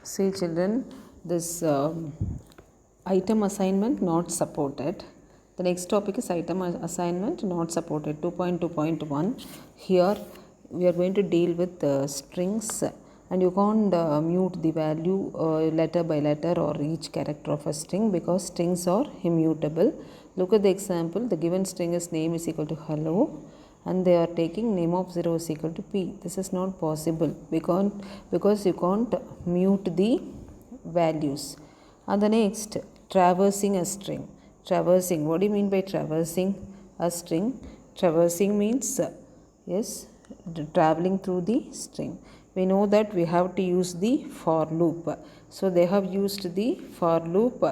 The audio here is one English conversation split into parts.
See children, this item assignment not supported. The next topic is item assignment not supported 2.2.1. Here we are going to deal with strings, and you can't mute the value letter by letter or each character of a string because strings are immutable. Look at the example. The given string is name is equal to hello, and they are taking name of 0 is equal to p. This is not possible because you can't mute the values. And the next, traversing a string. Traversing, what do you mean by traversing a string? Traversing means yes, traveling through the string. We know that we have to use the for loop. So they have used the for loop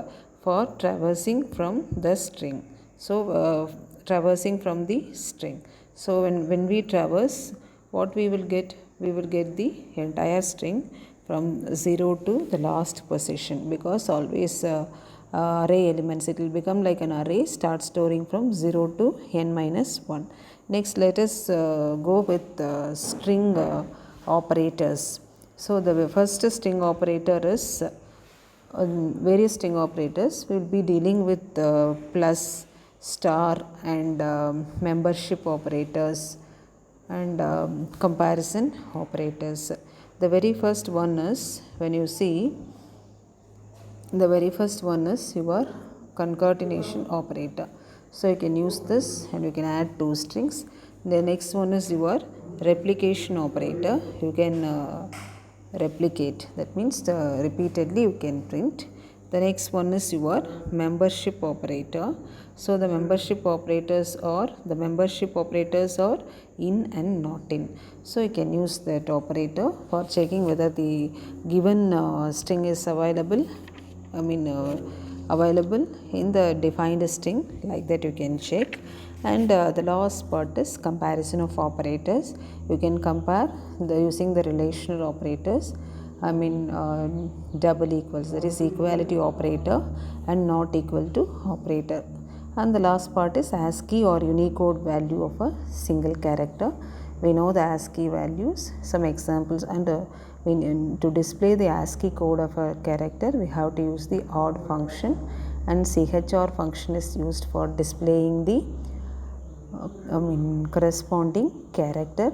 for traversing from the string. So traversing from the string. So when we traverse, what we will get? We will get the entire string from 0 to the last position, because always array elements, it will become like an array, start storing from 0 to n minus 1. Next, let us go with string operators. So the first string operator is various string operators. We will be dealing with plus, star, and membership operators, and comparison operators. The very first one is, when you see, the very first one is your concatenation operator. So you can use this and you can add two strings. The next one is your replication operator. You can replicate, that means repeatedly you can print. The next one is your membership operator. So the membership operators are in and not in. So you can use that operator for checking whether the given string is available in the defined string, like that you can check. And the last part is comparison of operators. You can compare using the relational operators. Double equals, that is equality operator, and not equal to operator. And the last part is ASCII or Unicode value of a single character. We know the ASCII values, some examples, and to display the ASCII code of a character, we have to use the odd function, and CHR function is used for displaying the corresponding character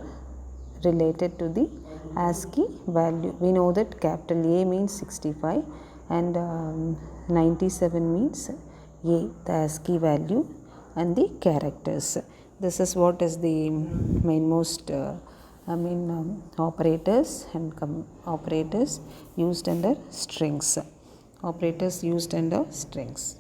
related to the ASCII value. We know that capital A means 65 and 97 means A, the ASCII value and the characters. This is what is the mainmost operators and operators used under strings. Operators used under strings.